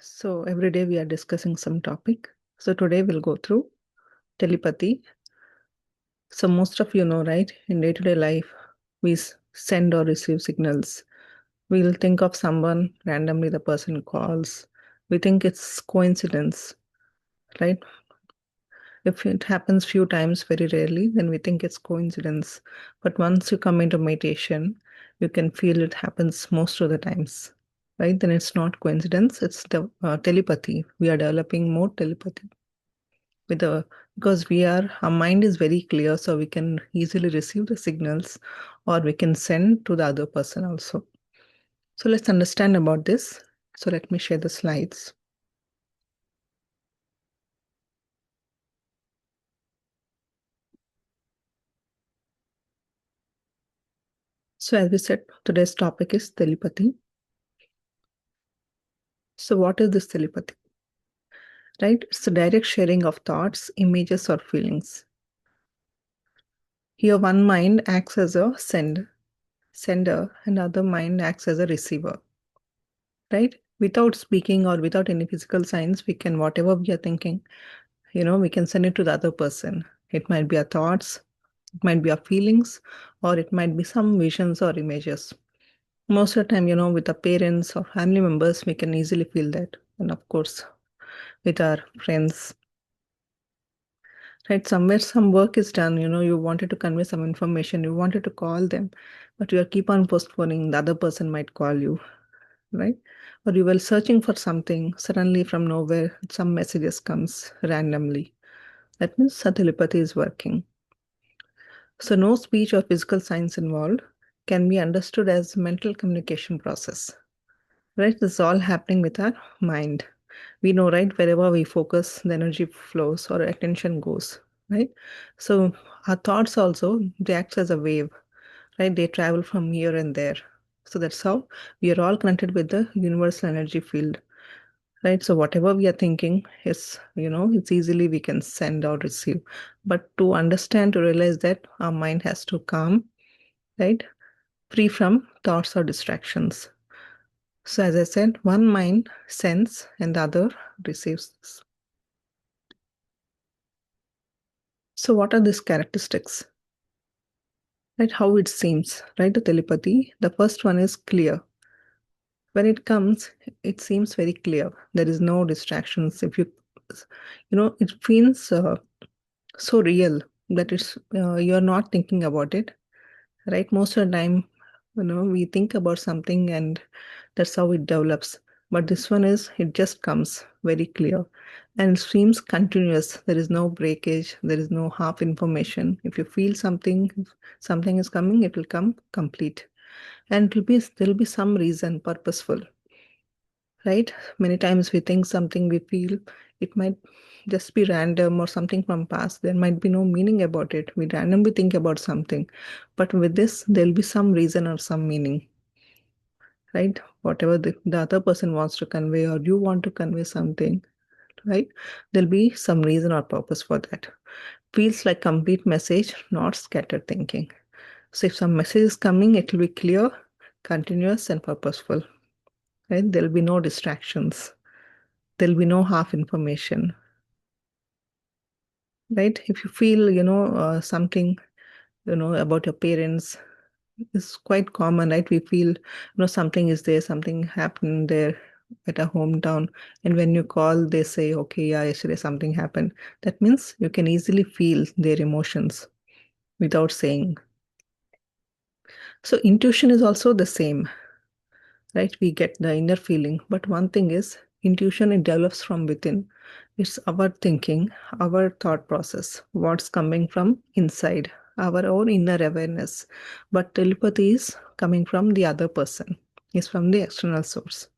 So every day we are discussing some topic. So today we'll go through telepathy. So most of you know, right? In day-to-day life, we send or receive signals. We'll think of someone randomly, the person calls. We think it's coincidence, right? If it happens few times, very rarely, then we think it's coincidence. But once you come into meditation, you can feel it happens most of the times, right? Then it's not coincidence, it's the telepathy. We are developing more telepathy with the because our mind is very clear, so we can easily receive the signals or we can send to the other person also. So let's understand about this. So let me share the slides. So as we said, today's topic is telepathy. So what is this telepathy? Right? It's the direct sharing of thoughts, images, or feelings. Here, one mind acts as a sender, and other mind acts as a receiver. Right? Without speaking or without any physical signs, we can, whatever we are thinking, we can send it to the other person. It might be our thoughts, it might be our feelings, or it might be some visions or images. Most of the time, with our parents or family members, we can easily feel that. And of course, with our friends, right? Somewhere some work is done, you wanted to convey some information, you wanted to call them, but you are keep on postponing, the other person might call you, right? Or you were searching for something, suddenly from nowhere, some messages comes randomly. That means a telepathy is working. So no speech or physical signs involved can be understood as mental communication process. Right? This is all happening with our mind. We know, right? Wherever we focus, the energy flows or attention goes, right? So our thoughts also, they act as a wave, right? They travel from here and there. So that's how we are all connected with the universal energy field, right? So whatever we are thinking is, it's easily we can send or receive. But to understand, to realize that our mind has to calm, right? Free from thoughts or distractions. So as I said, one mind sends and the other receives this. So what are these characteristics? Right? How it seems, right? The telepathy. The first one is clear. When it comes, it seems very clear. There is no distractions. If it feels so real that you're not thinking about it, right? Most of the time, we think about something and that's how it develops. But this one is, it just comes very clear and it seems continuous. There is no breakage, there is no half information. If you feel something, if something is coming, it will come complete. And there'll be some reason, purposeful, right? Many times we think something, we feel it might just be random or something from past. There might be no meaning about it. We randomly think about something. But with this, there'll be some reason or some meaning, right? Whatever the other person wants to convey or you want to convey something, right? There'll be some reason or purpose for that. Feels like complete message, not scattered thinking. So if some message is coming, it will be clear, continuous, and purposeful, right? There'll be no distractions. There'll be no half information, right? If you feel, something, about your parents, it's quite common, right? We feel, something is there, something happened there at a hometown. And when you call, they say, okay, yeah, yesterday something happened. That means you can easily feel their emotions without saying. So intuition is also the same, right? We get the inner feeling. But one thing is, intuition, it develops from within. It's our thinking, our thought process, what's coming from inside, our own inner awareness. But telepathy is coming from the other person, is from the external source,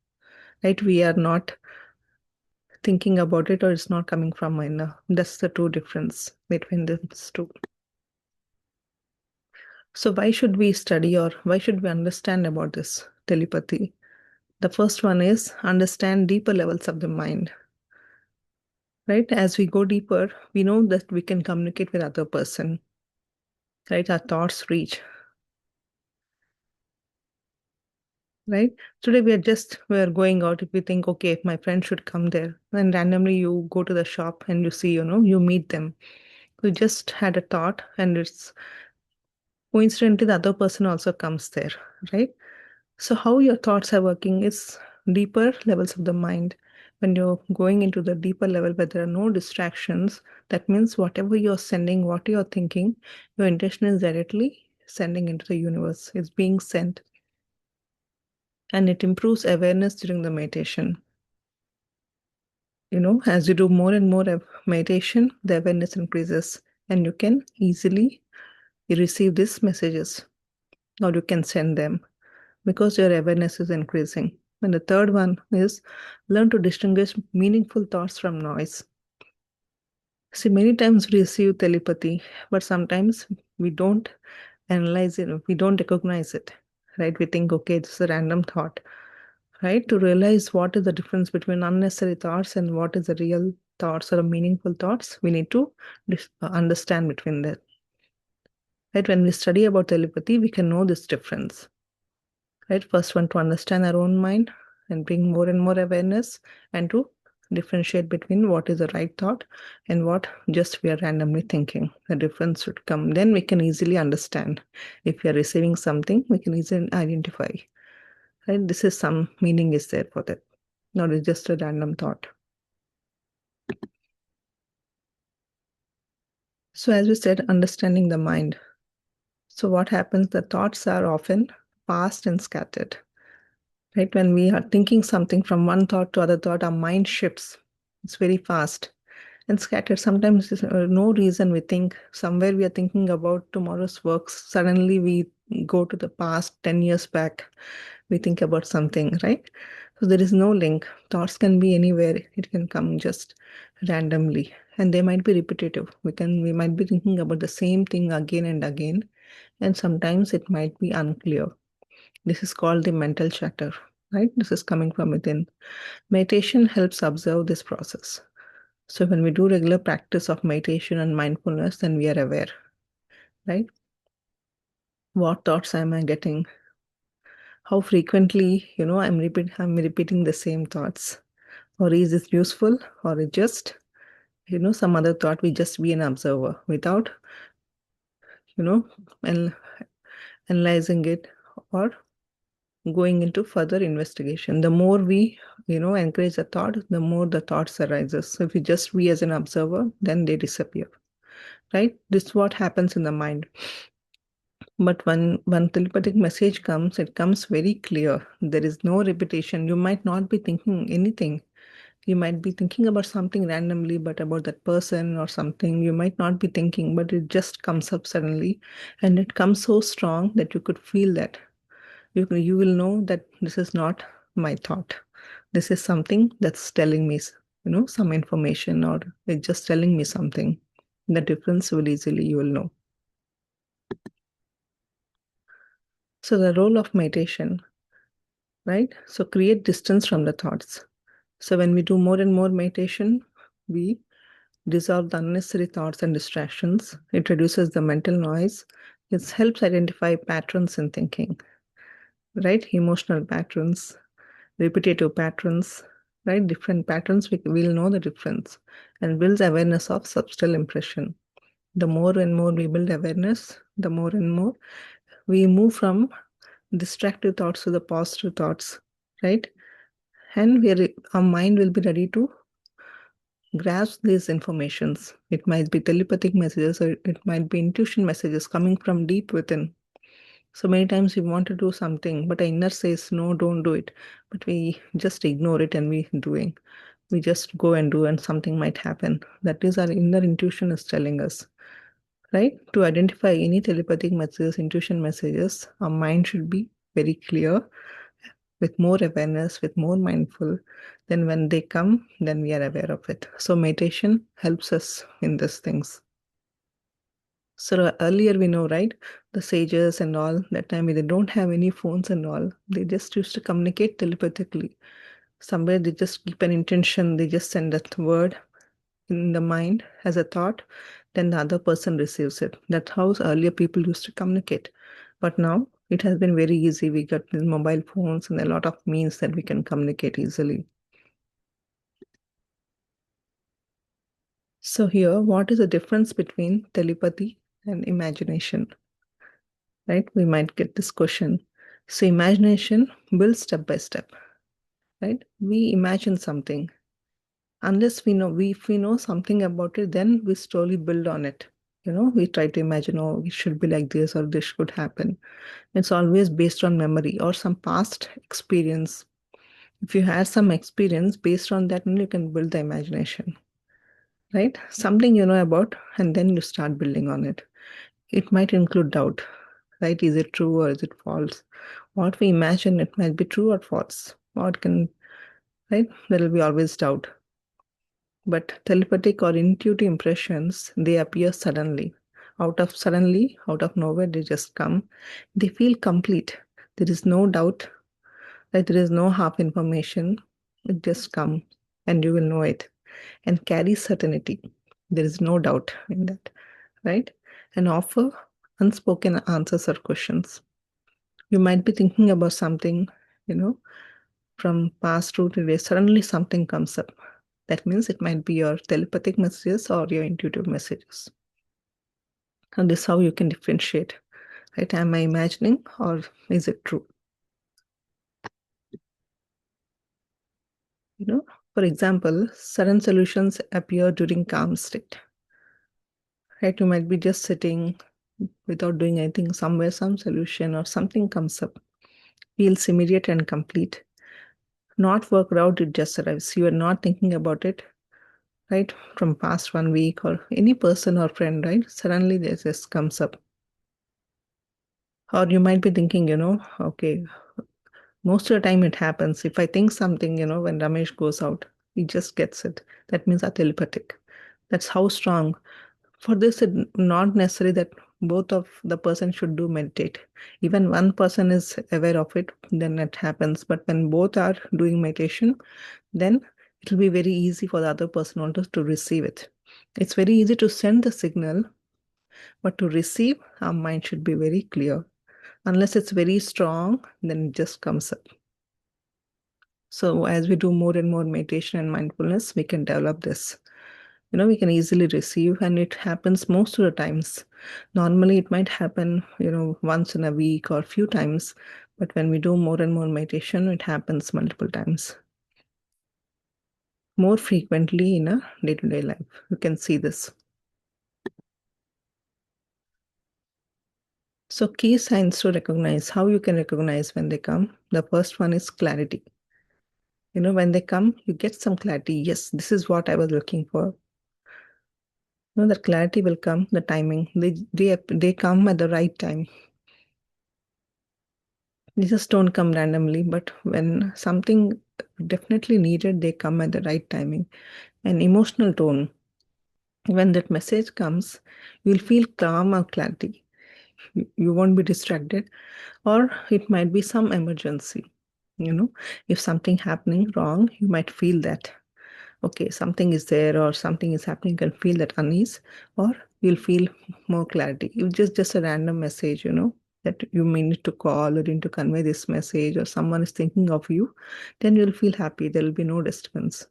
right? We are not thinking about it or it's not coming from inner. That's the true difference between these two. So why should we study or why should we understand about this telepathy? The first one is understand deeper levels of the mind, right? As we go deeper, we know that we can communicate with other person, right? Our thoughts reach. right? Today we are going out. If we think, okay, my friend should come there, and randomly you go to the shop and you see, you meet them. You just had a thought, and it's coincidentally the other person also comes there, right? So how your thoughts are working is deeper levels of the mind. When you're going into the deeper level where there are no distractions, that means whatever you're sending, what you're thinking, your intention is directly sending into the universe. It's being sent, and it improves awareness during the meditation. As you do more and more meditation, the awareness increases, and you can easily receive these messages, or you can send them because your awareness is increasing. And the third one is learn to distinguish meaningful thoughts from noise. See, many times we receive telepathy, but sometimes we don't analyze it, we don't recognize it, right? We think, okay, it's a random thought, right? To realize what is the difference between unnecessary thoughts and what is the real thoughts or meaningful thoughts, we need to understand between that. Right? When we study about telepathy, we can know this difference. Right? First one, to understand our own mind and bring more and more awareness, and to differentiate between what is the right thought and what just we are randomly thinking. The difference should come. Then we can easily understand. If we are receiving something, we can easily identify. Right? This is some meaning is there for that. Not it's just a random thought. So as we said, understanding the mind. So what happens? The thoughts are often fast and scattered. Right? When we are thinking something from one thought to other thought, our mind shifts. It's very fast and scattered. Sometimes there's no reason we think somewhere we are thinking about tomorrow's works. Suddenly we go to the past 10 years back. We think about something, right? So there is no link. Thoughts can be anywhere. It can come just randomly, and they might be repetitive. We might be thinking about the same thing again and again, and sometimes it might be unclear. This is called the mental chatter, right? This is coming from within. Meditation helps observe this process. So when we do regular practice of meditation and mindfulness, then we are aware, right? What thoughts am I getting? How frequently, I'm repeating the same thoughts. Or is it useful? Or it just, some other thought, we just be an observer without, you know, an- analyzing it or going into further investigation. The more we, encourage the thought, the more the thoughts arises. So if you just be as an observer, then they disappear, right? This is what happens in the mind. But when telepathic message comes, it comes very clear. There is no repetition. You might not be thinking anything. You might be thinking about something randomly, but about that person or something you might not be thinking, but it just comes up suddenly, and it comes so strong that you could feel that. You will know that this is not my thought. This is something that's telling me, some information, or it's just telling me something. The difference will easily you will know. So the role of meditation, right? So create distance from the thoughts. So when we do more and more meditation, we dissolve the unnecessary thoughts and distractions. It reduces the mental noise. It helps identify patterns in thinking, right? Emotional patterns, repetitive patterns, right? Different patterns, we'll know the difference, and builds awareness of subtle impression. The more and more we build awareness, the more and more we move from distractive thoughts to the positive thoughts, right? And our mind will be ready to grasp these informations. It might be telepathic messages, or it might be intuition messages coming from deep within. So many times we want to do something, but our inner says, no, don't do it. But we just ignore it and we doing. We just go and do, and something might happen. That is our inner intuition is telling us, right? To identify any telepathic messages, intuition messages, our mind should be very clear, with more awareness, with more mindful. Then when they come, then we are aware of it. So meditation helps us in these things. So earlier we know, right? The sages and all, that time they don't have any phones and all. They just used to communicate telepathically. Somewhere they just keep an intention, they just send that word in the mind as a thought, then the other person receives it. That's how earlier people used to communicate. But now It has been very easy. We got these mobile phones and a lot of means that we can communicate easily. So here, what is the difference between telepathy and imagination? Right? We might get this question. So imagination builds step by step, right? We imagine something. Unless if we know something about it, then we slowly build on it. We try to imagine, oh, it should be like this or this should happen. It's always based on memory or some past experience. If you had some experience based on that, then you can build the imagination, right? Something you know about, and then you start building on it. It might include doubt, right? Is it true or is it false? What we imagine, it might be true or false. Or it can, right? There will be always doubt. But telepathic or intuitive impressions, they appear suddenly, out of nowhere, they just come. They feel complete. There is no doubt, like there is no half information. It just comes and you will know it and carry certainty. There is no doubt in that, right? And offer unspoken answers or questions. You might be thinking about something, you know, from past to today. Suddenly something comes up. That means it might be your telepathic messages or your intuitive messages. And this is how you can differentiate, right? Am I imagining or is it true? You know, for example, sudden solutions appear during calm state, right? You might be just sitting without doing anything, somewhere some solution or something comes up, feels immediate and complete. Not worked out, it just arrives. You are not thinking about it, right? From past 1 week or any person or friend, right? Suddenly this just comes up. Or you might be thinking, okay, most of the time it happens. If I think something, when Ramesh goes out, he just gets it. That means are telepathic. That's how strong. For this, it not necessary that both of the person should do meditate. Even one person is aware of it, then it happens. But when both are doing meditation, then it will be very easy for the other person also to receive it. It's very easy to send the signal, but to receive, our mind should be very clear. Unless it's very strong, then it just comes up. So as we do more and more meditation and mindfulness, we can develop this. We can easily receive, and it happens most of the times. Normally, it might happen, once in a week or a few times, but when we do more and more meditation, it happens multiple times, more frequently in a day-to-day life. You can see this. So key signs to recognize, how you can recognize when they come. The first one is clarity. When they come, you get some clarity. Yes, this is what I was looking for. The clarity will come, the timing. They come at the right time. They just don't come randomly, but when something definitely needed, they come at the right timing. An emotional tone. When that message comes, you'll feel calm or clarity. You won't be distracted, or it might be some emergency. If something happening wrong, you might feel that. Okay, something is there or something is happening, you can feel that unease, or you'll feel more clarity. It's just a random message, that you may need to call or need to convey this message, or someone is thinking of you, then you'll feel happy. There will be no disturbance.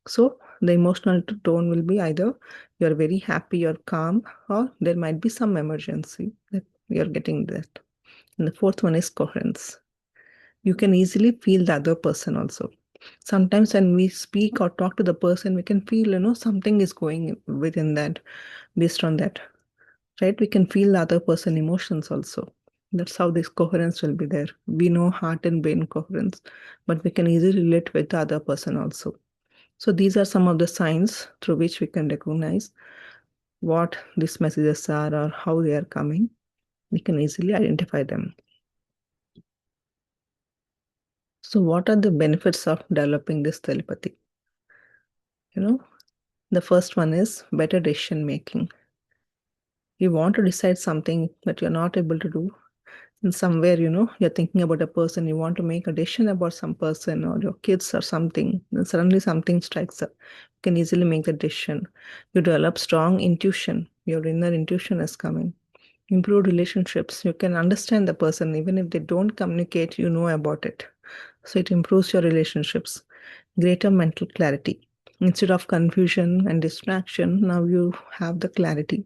So the emotional tone will be either you're very happy or calm, or there might be some emergency that you're getting that. And the fourth one is coherence. You can easily feel the other person also. Sometimes when we speak or talk to the person, we can feel, something is going within that, based on that, right? We can feel the other person emotions also. That's how this coherence will be there. We know heart and brain coherence, but we can easily relate with the other person also. So these are some of the signs through which we can recognize what these messages are or how they are coming. We can easily identify them. So what are the benefits of developing this telepathy? The first one is better decision making. You want to decide something that you're not able to do. And somewhere, you're thinking about a person, you want to make a decision about some person or your kids or something, then suddenly something strikes up. You can easily make the decision. You develop strong intuition. Your inner intuition is coming. Improved relationships. You can understand the person even if they don't communicate, you know about it. So it improves your relationships. Greater mental clarity. Instead of confusion and distraction, now you have the clarity.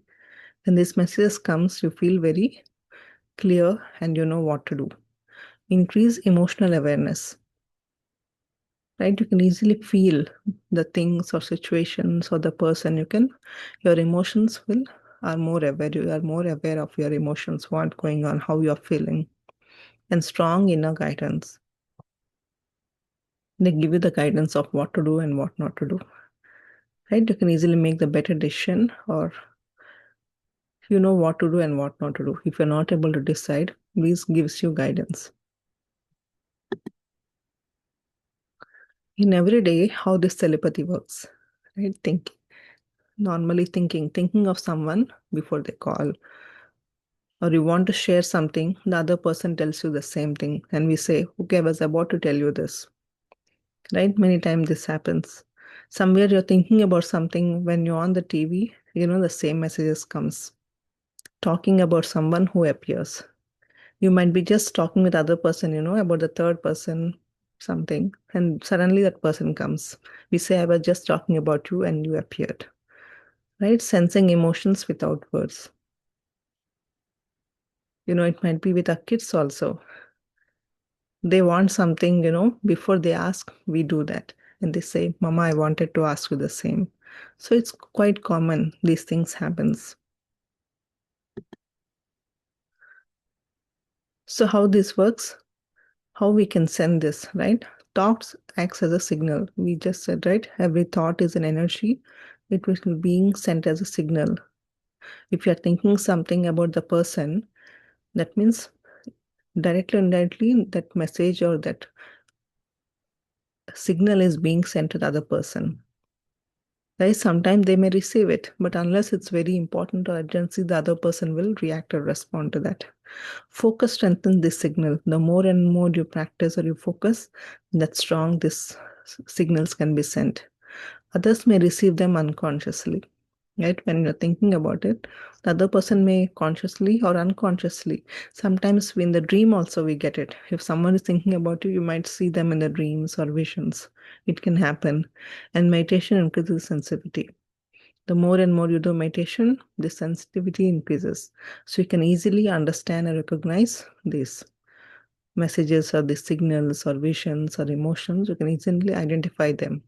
When this message comes, you feel very clear and you know what to do. Increase emotional awareness. Right? You can easily feel the things or situations or the person. Your emotions will are more aware. You are more aware of your emotions, what's going on, how you're feeling, and strong inner guidance. They give you the guidance of what to do and what not to do. Right? You can easily make the better decision, or you know what to do and what not to do. If you're not able to decide, this gives you guidance. In every day, how this telepathy works, right? Normally thinking of someone before they call, or you want to share something, the other person tells you the same thing, and we say, okay, I was about to tell you this, right? Many times this happens. Somewhere you're thinking about something when you're on the TV, the same messages comes. Talking about someone who appears. You might be just talking with other person, about the third person, something, and suddenly that person comes. We say, I was just talking about you and you appeared, right? Sensing emotions without words. It might be with our kids also. They want something, before they ask, we do that. And they say, Mama, I wanted to ask you the same. So it's quite common. These things happens. So how this works, how we can send this, right? Thoughts acts as a signal. We just said, right? Every thought is an energy. It was being sent as a signal. If you're thinking something about the person, that means directly or indirectly that message or that signal is being sent to the other person. Right? Sometimes they may receive it, but unless it's very important or urgency, the other person will react or respond to that. Focus strengthens this signal. The more and more you practice or you focus, that strong this signals can be sent. Others may receive them unconsciously. Right? When you're thinking about it, the other person may consciously or unconsciously. Sometimes in the dream also we get it. If someone is thinking about you, you might see them in the dreams or visions. It can happen. And meditation increases sensitivity. The more and more you do meditation, the sensitivity increases. So you can easily understand and recognize these messages or these signals or visions or emotions. You can easily identify them.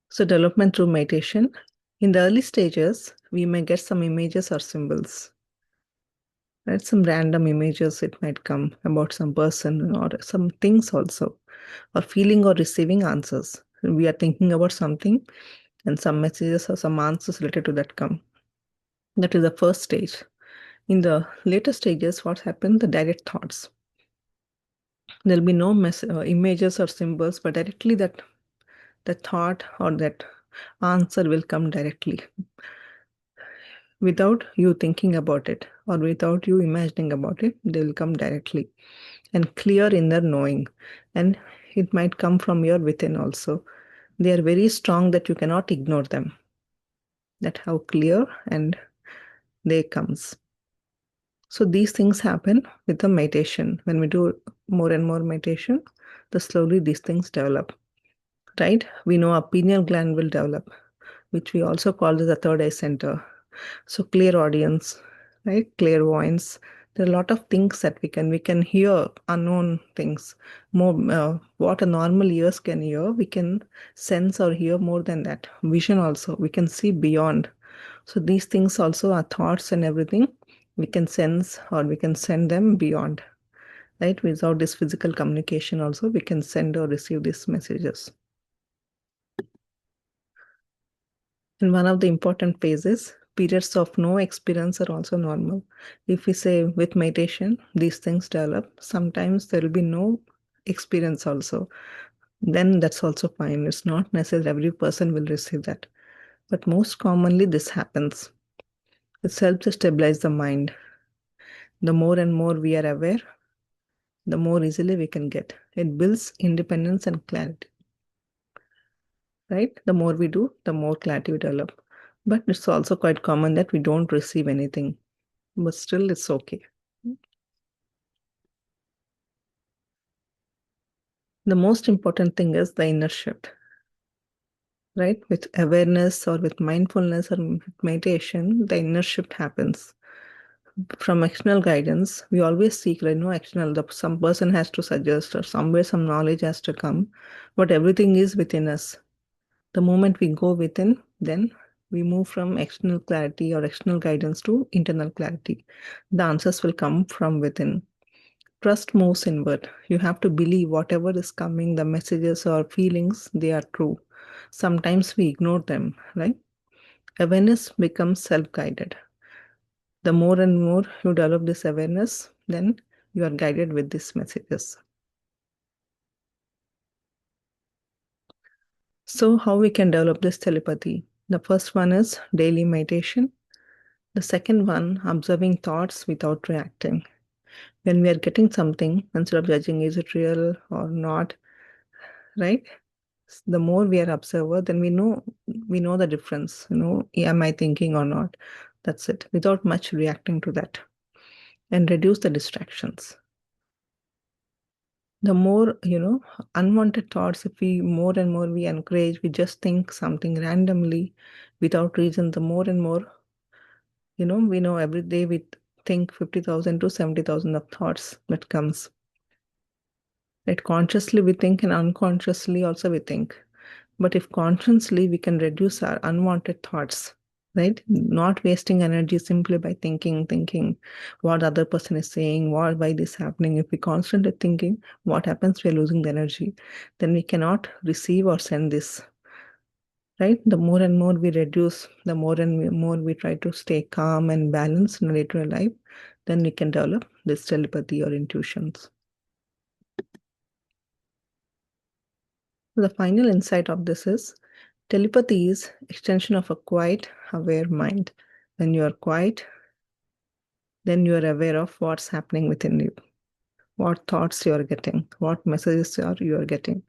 So development through meditation. In the early stages, we may get some images or symbols. Right? Some random images it might come about some person or some things also, or feeling or receiving answers. We are thinking about something and some messages or some answers related to that come. That is the first stage. In the later stages, what happens? The direct thoughts. There'll be no images or symbols, but directly that the thought or that answer will come directly without you thinking about it or without you imagining about it. They will come directly and clear in their knowing. And it might come from your within also. They are very strong that you cannot ignore them. That how clear and they comes. So these things happen with the meditation. When we do more and more meditation, the slowly these things develop. Right? We know our pineal gland will develop, which we also call the third eye center. So clear audience, right? Clairvoyance. There are a lot of things that we can hear unknown things. More what a normal ears can hear, we can sense or hear more than that. Vision also, we can see beyond. So these things also are thoughts and everything. We can sense or we can send them beyond. Right? Without this physical communication, also we can send or receive these messages. And one of the important phases, periods of no experience are also normal. If we say with meditation, these things develop, sometimes there will be no experience also. Then that's also fine. It's not necessary every person will receive that. But most commonly, this happens. It helps to stabilize the mind. The more and more we are aware, the more easily we can get. It builds independence and clarity. Right? The more we do, the more clarity we develop. But it's also quite common that we don't receive anything, but still it's okay. The most important thing is the inner shift, right? With awareness or with mindfulness or with meditation, the inner shift happens. From external guidance, we always seek, external, some person has to suggest or somewhere some knowledge has to come, but everything is within us. The moment we go within, then we move from external clarity or external guidance to internal clarity. The answers will come from within. Trust moves inward. You have to believe whatever is coming, the messages or feelings, they are true. Sometimes we ignore them, right? Awareness becomes self guided. The more and more you develop this awareness, then you are guided with these messages. So, how we can develop this telepathy? The first one is daily meditation. The second one, observing thoughts without reacting. When we are getting something, instead of judging is it real or not, right? The more we are observer, then we know the difference. Am I thinking or not? That's it. Without much reacting to that, and reduce the distractions. The more unwanted thoughts, if we more and more we encourage, we just think something randomly without reason. The more and more we know every day we think 50,000 to 70,000 of thoughts that comes. Right? Consciously we think and unconsciously also we think. But if consciously we can reduce our unwanted thoughts, right? Not wasting energy simply by thinking what the other person is saying, why this happening. If we constantly thinking, what happens? We're losing the energy. Then we cannot receive or send this. Right? The more and more we reduce, the more we try to stay calm and balanced in our day-to-day life, then we can develop this telepathy or intuitions. The final insight of this is telepathy is extension of a quiet, aware mind. When you are quiet, then you are aware of what's happening within you, what thoughts you are getting, what messages you are getting.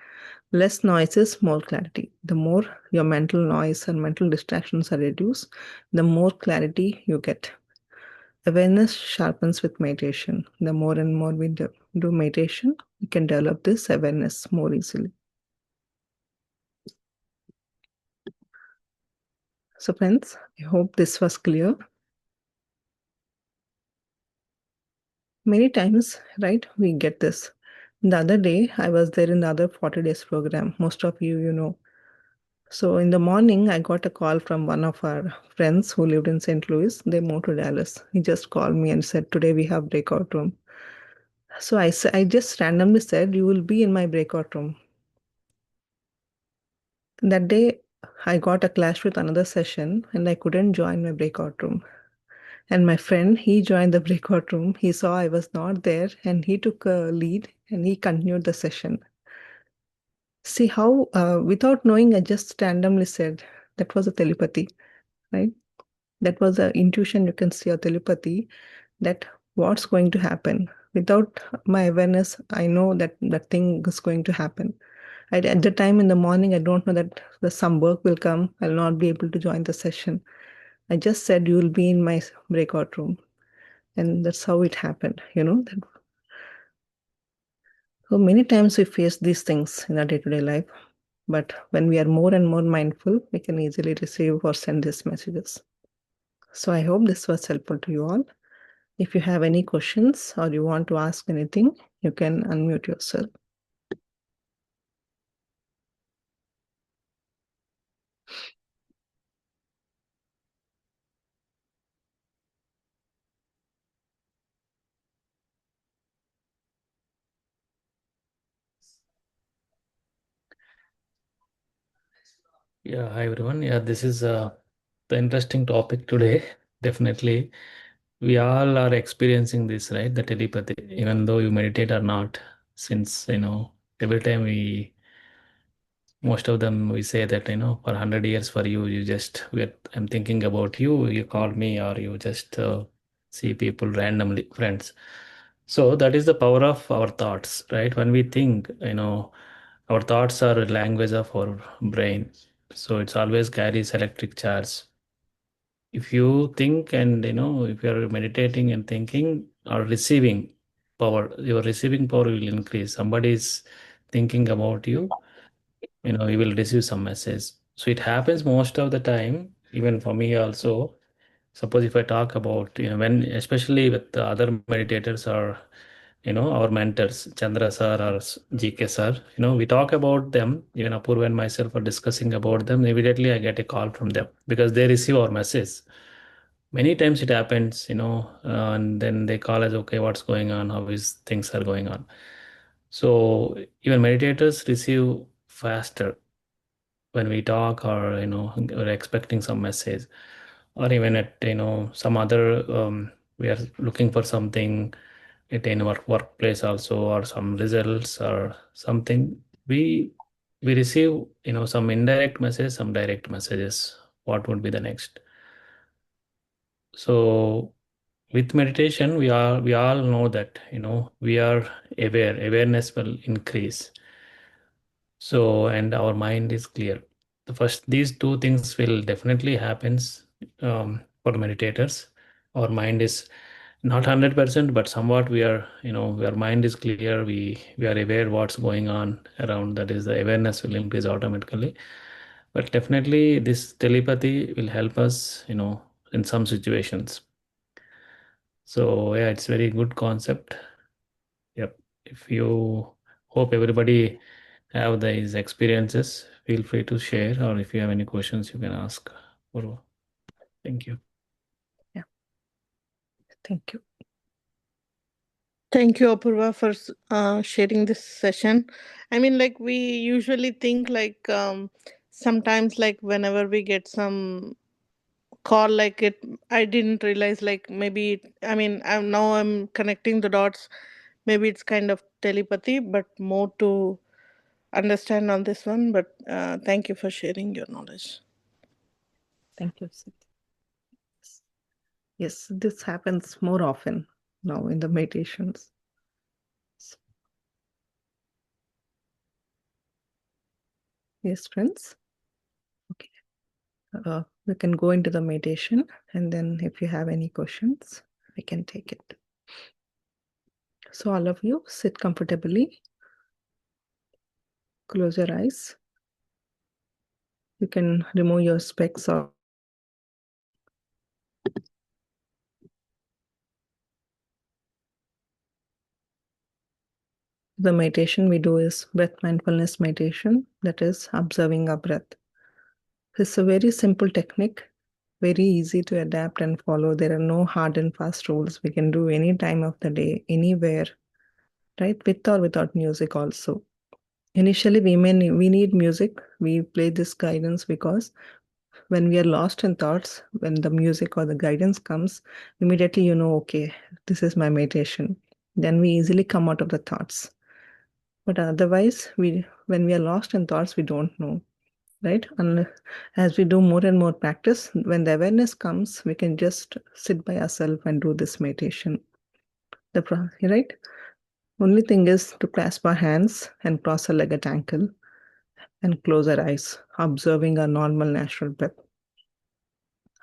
Less noises, more clarity. The more your mental noise and mental distractions are reduced, the more clarity you get. Awareness sharpens with meditation. The more and more we do meditation, we can develop this awareness more easily. So, friends, I hope this was clear. Many times, right, we get this. The other day, I was there in the other 40 days program. Most of you know. So in the morning, I got a call from one of our friends who lived in St. Louis. They moved to Dallas. He just called me and said, "Today we have breakout room." So I just randomly said, "You will be in my breakout room." That day, I got a clash with another session and I couldn't join my breakout room. And my friend, he joined the breakout room. He saw I was not there and he took a lead and he continued the session. See how, without knowing, I just randomly said that was a telepathy, right? That was the intuition you can see, or telepathy, that what's going to happen. Without my awareness, I know that that thing is going to happen. At the time in the morning, I don't know that some work will come. I'll not be able to join the session. I just said you will be in my breakout room, and that's how it happened. So many times we face these things in our day-to-day life, but when we are more and more mindful, we can easily receive or send these messages. So I hope this was helpful to you all. If you have any questions or you want to ask anything, you can unmute yourself. Yeah, hi everyone. Yeah, this is the interesting topic today. Definitely, we all are experiencing this, right? The telepathy, even though you meditate or not, since every time most of them we say that for 100 years for you, I'm thinking about you. You call me, or you just see people randomly, friends. So that is the power of our thoughts, right? When we think, our thoughts are a language of our brain. So it's always carries electric charge. If you think and if you're meditating and thinking or receiving power, your receiving power will increase. Somebody is thinking about you, you will receive some message. So it happens most of the time, even for me also. Suppose if I talk about, when, especially with the other meditators or, our mentors, Chandra sir or GK sir, we talk about them, even Apurva and myself are discussing about them. Immediately I get a call from them because they receive our message. Many times it happens, and then they call us, okay, what's going on? How is things are going on? So even meditators receive faster when we talk, or we're expecting some message, or even at some other, we are looking for something in our workplace also, or some results or something. We receive some indirect messages, some direct messages. What would be the next? So with meditation, we all know that we are awareness will increase. So, and our mind is clear. The first, these two things will definitely happens for meditators. Our mind is not 100%, but somewhat we are, our mind is clear. We are aware what's going on around. That is, the awareness will increase automatically. But definitely, this telepathy will help us, in some situations. So yeah, it's very good concept. Yep. If you hope everybody have these experiences, feel free to share, or if you have any questions, you can ask. Purva. Thank you. Yeah, thank you. Thank you, Apurva, for sharing this session. I mean, like, we usually think, like, sometimes, like, whenever we get some call like it, I didn't realize, like, maybe I mean, I'm connecting the dots. Maybe it's kind of telepathy, but more to understand on this one. But thank you for sharing your knowledge. Thank you, Sid. Yes, yes, this happens more often now in the meditations. Yes, friends. Okay. We can go into the meditation, and then if you have any questions, we can take it. So all of you sit comfortably, close your eyes. You can remove your specs or the meditation we do is breath mindfulness meditation, that is observing our breath. It's a very simple technique, very easy to adapt and follow. There are no hard and fast rules. We can do any time of the day, anywhere, right? With or without music also. Initially, we need music. We play this guidance because when we are lost in thoughts, when the music or the guidance comes, immediately you know, okay, this is my meditation. Then we easily come out of the thoughts. But otherwise, when we are lost in thoughts, we don't know, right? And as we do more and more practice, when the awareness comes, we can just sit by ourselves and do this meditation. Right? Only thing is to clasp our hands and cross our leg at ankle and close our eyes, observing our normal natural breath.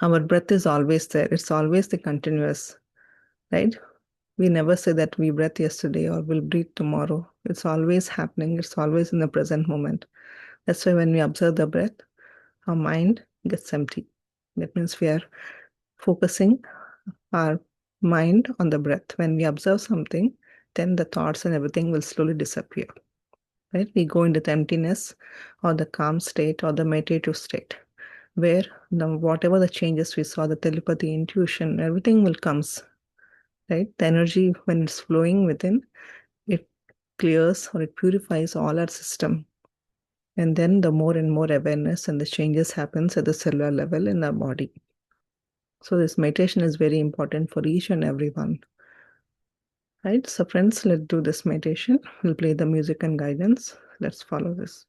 Our breath is always there. It's always the continuous, right? We never say that we breathed yesterday or will breathe tomorrow. It's always happening. It's always in the present moment. That's why when we observe the breath, our mind gets empty. That means we are focusing our mind on the breath. When we observe something, then the thoughts and everything will slowly disappear. Right? We go into the emptiness or the calm state or the meditative state where whatever the changes we saw, the telepathy, intuition, everything will comes. Right? The energy when it's flowing within, it clears or it purifies all our system. And then the more and more awareness and the changes happens at the cellular level in our body. So this meditation is very important for each and everyone. Right? So friends, let's do this meditation. We'll play the music and guidance. Let's follow this.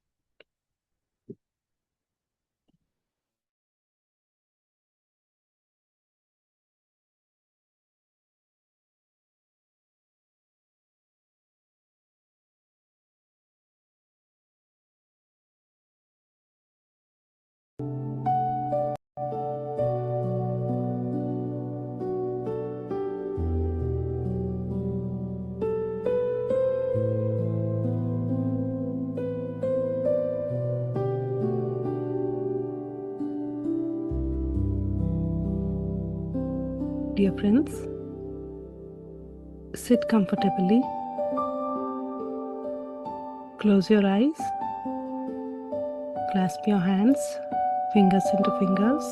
Dear friends, sit comfortably, close your eyes, clasp your hands, fingers into fingers.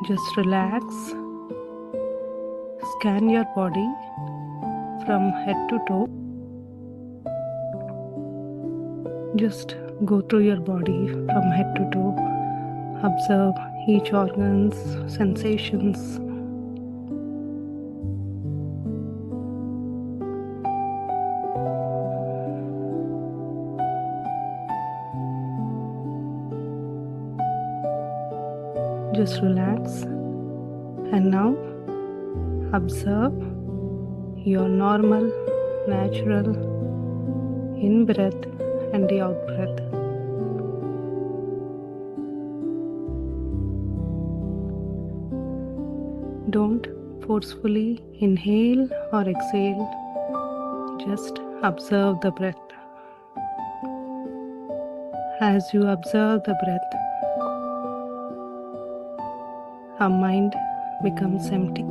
Just relax. Scan your body from head to toe. Just go through your body from head to toe. Observe each organ's sensations. Just relax. And now observe your normal, natural in-breath and the out-breath. Don't forcefully inhale or exhale. Just observe the breath. As you observe the breath, our mind becomes empty.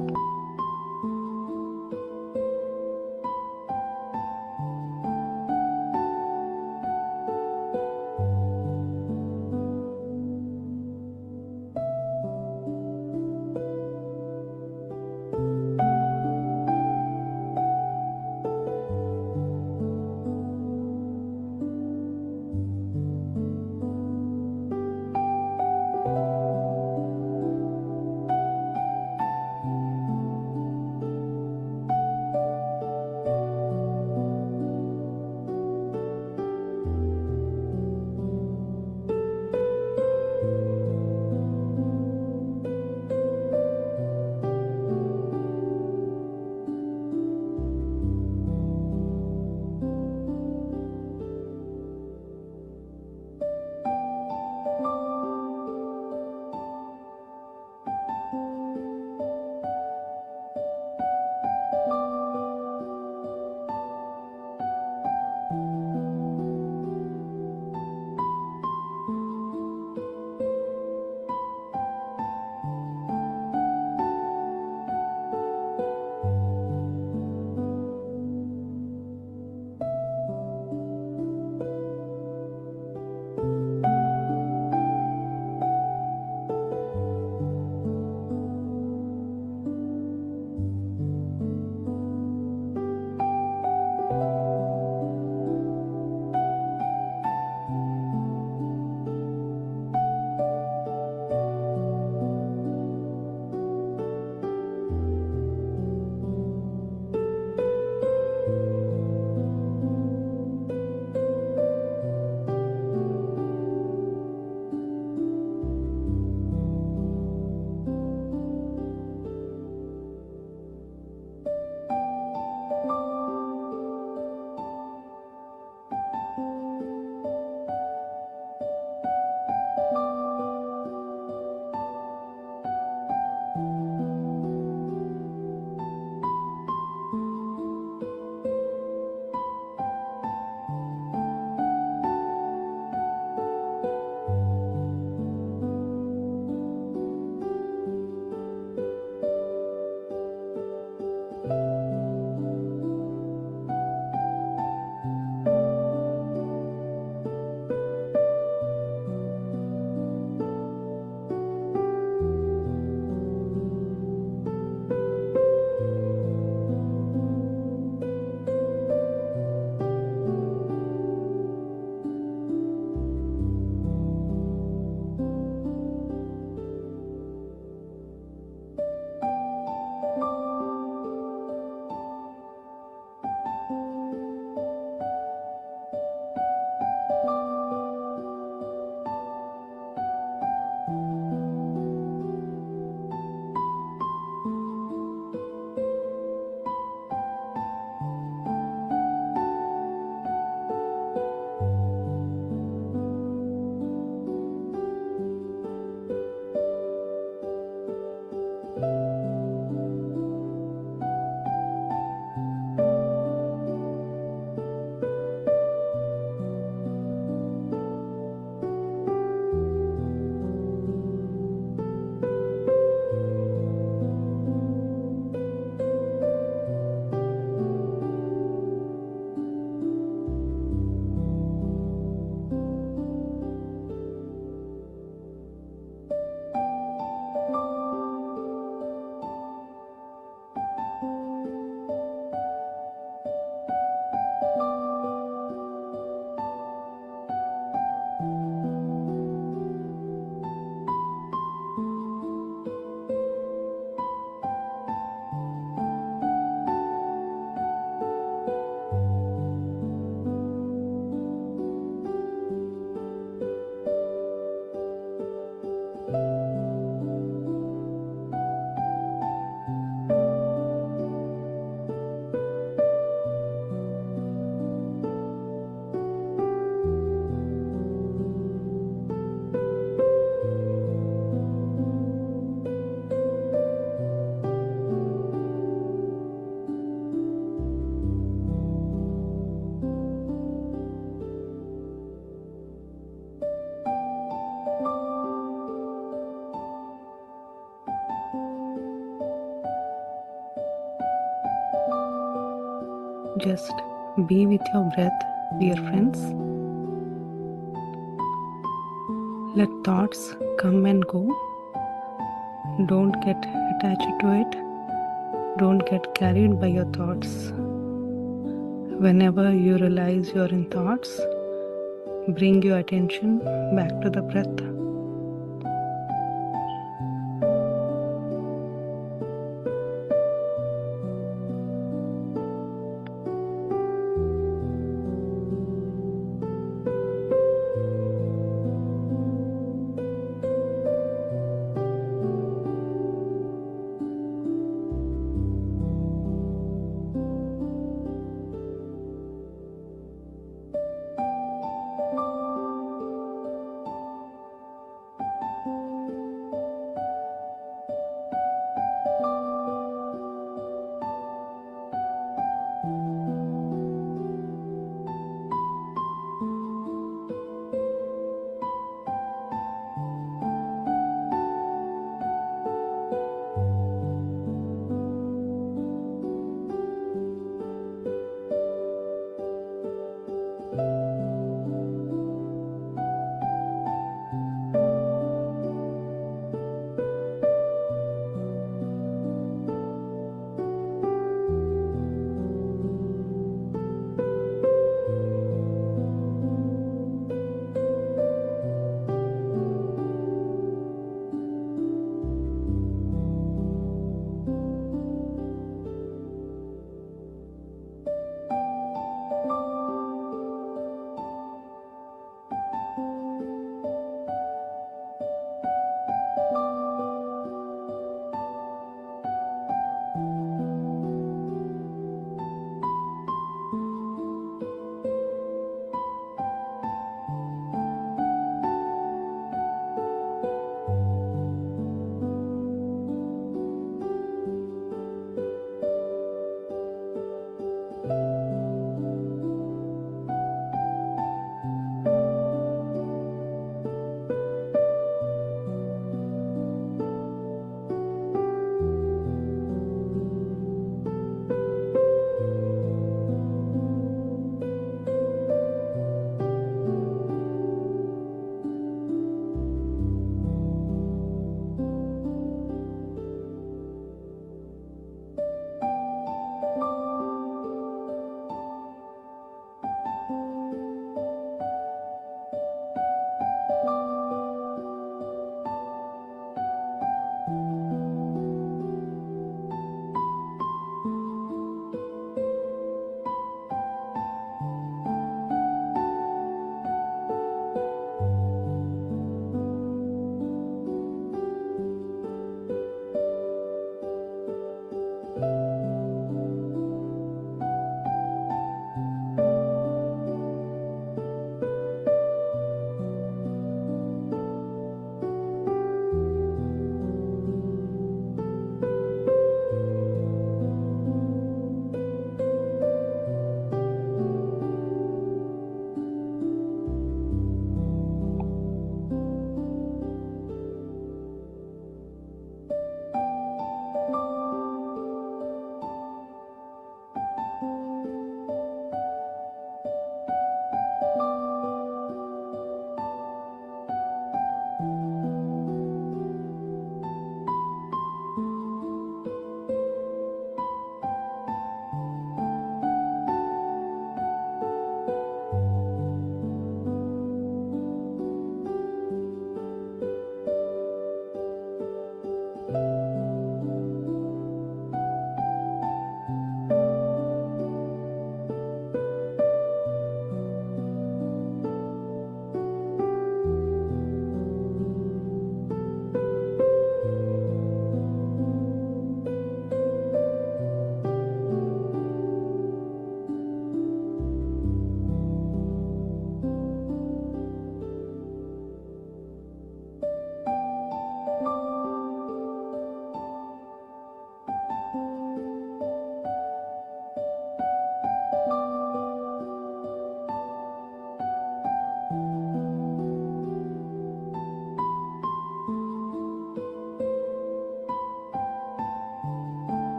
Just be with your breath, dear friends. Let thoughts come and go. Don't get attached to it. Don't get carried by your thoughts. Whenever you realize you're in thoughts, bring your attention back to the breath.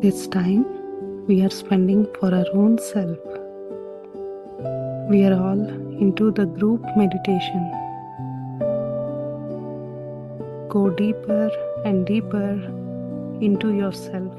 This time we are spending for our own self. We are all into the group meditation. Go deeper and deeper into yourself.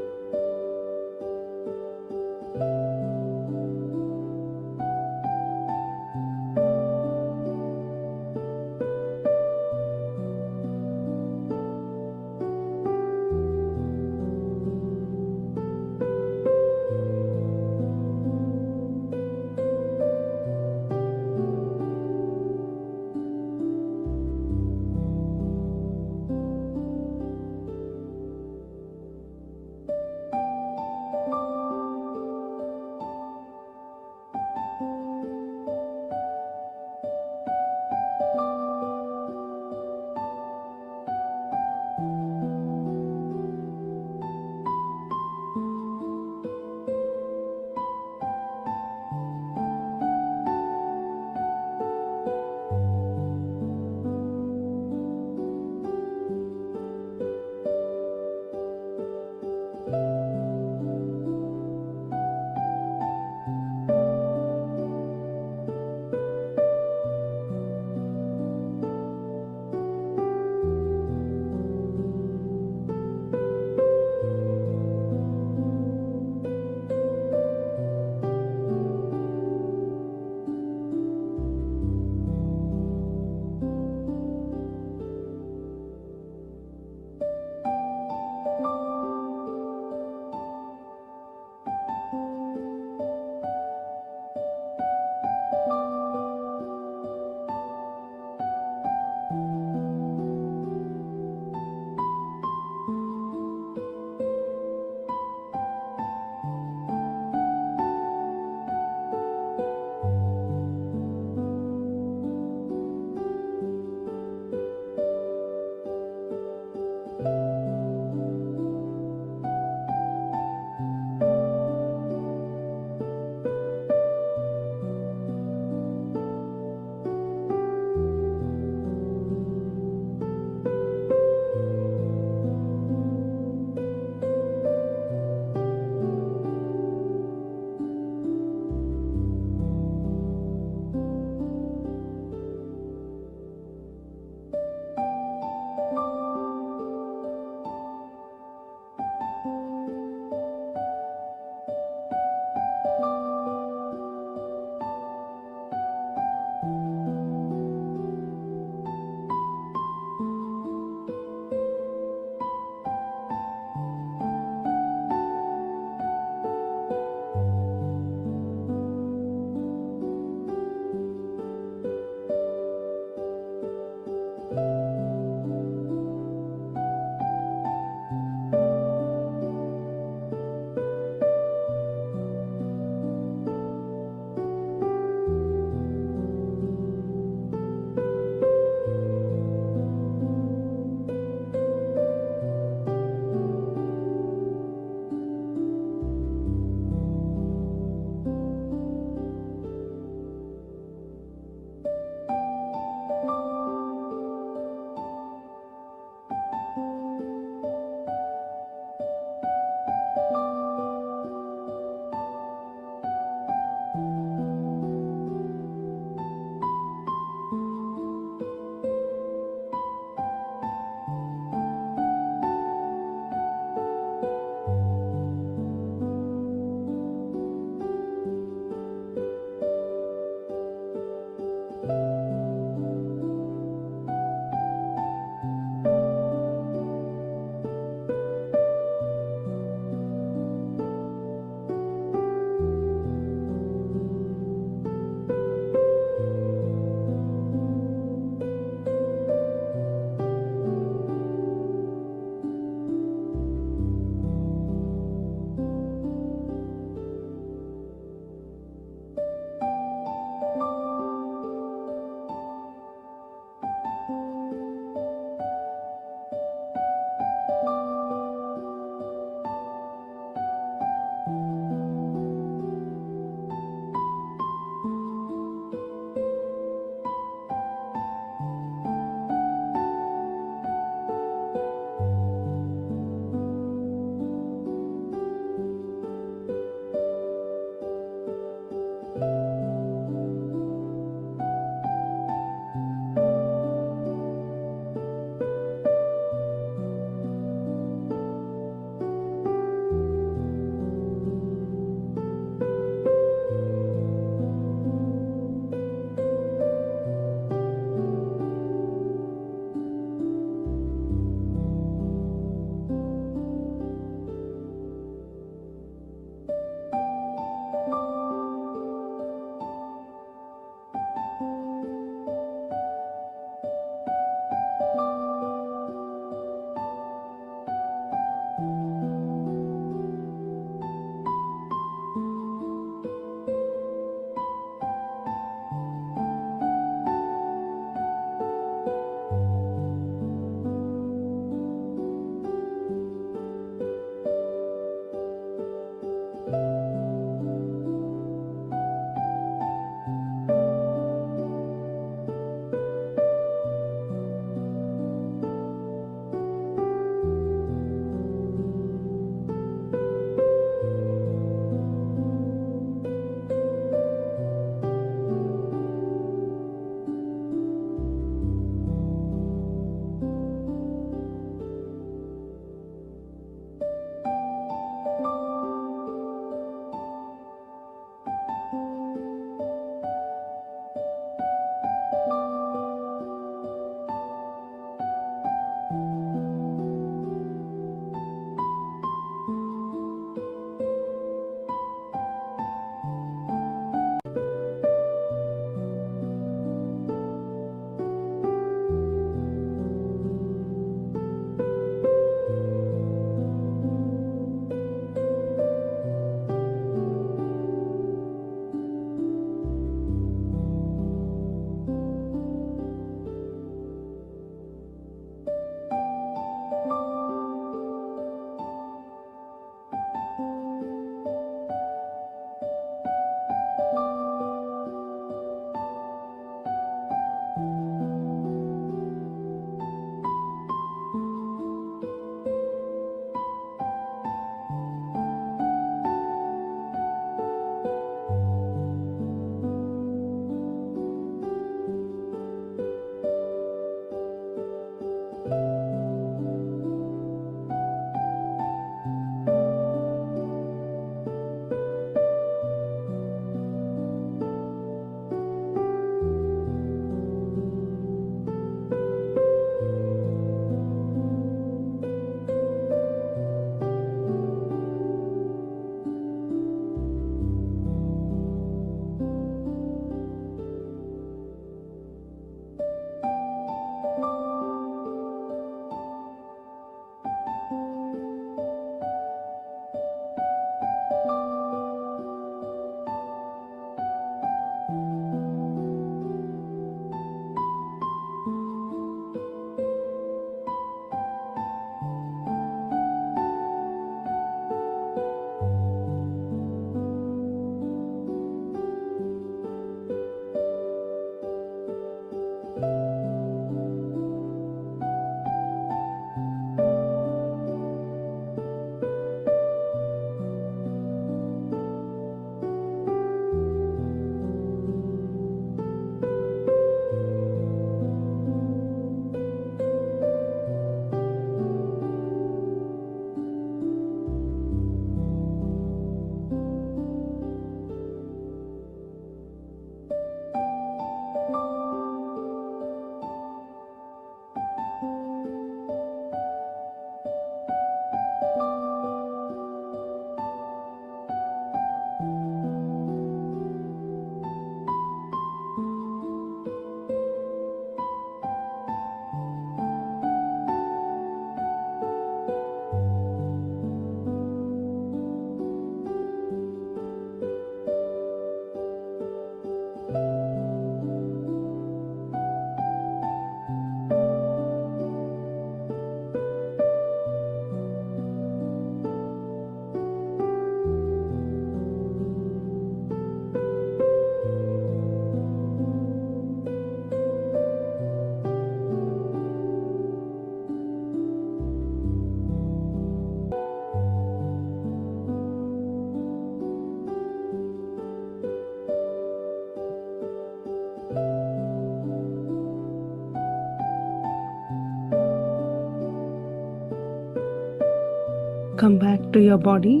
Come back to your body,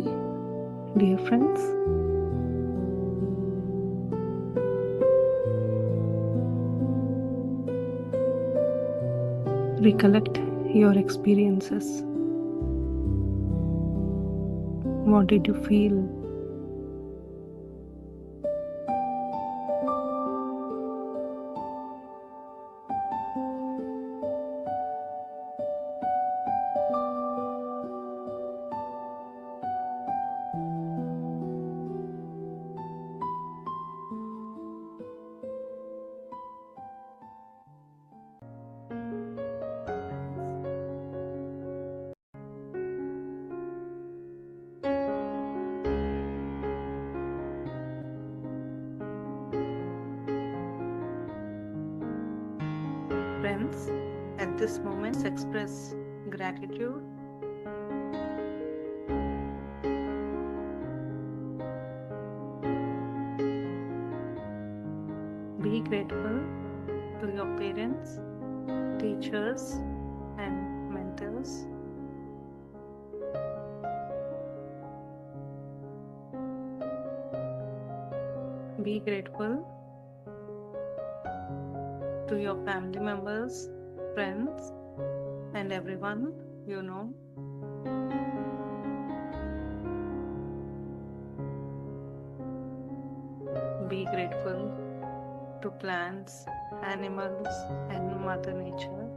dear friends. Recollect your experiences. What did you feel? Friends, at this moment, express gratitude. Be grateful to your parents, teachers, and mentors. Be grateful to your family members, friends, and everyone you know. Be grateful to plants, animals, and Mother Nature.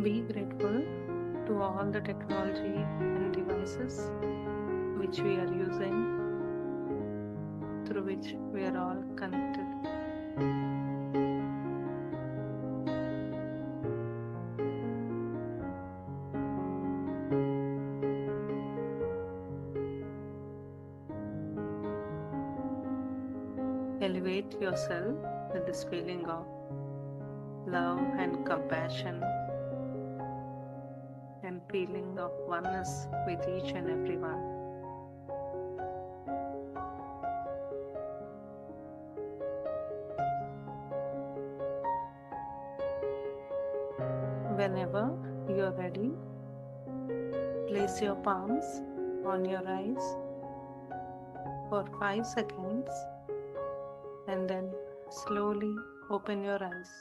Be grateful to all the technology and devices which we are using, through which we are all connected. Elevate yourself with this feeling of love and compassion and feeling of oneness with each and everyone. Whenever you are ready, place your palms on your eyes for 5 seconds and then slowly open your eyes.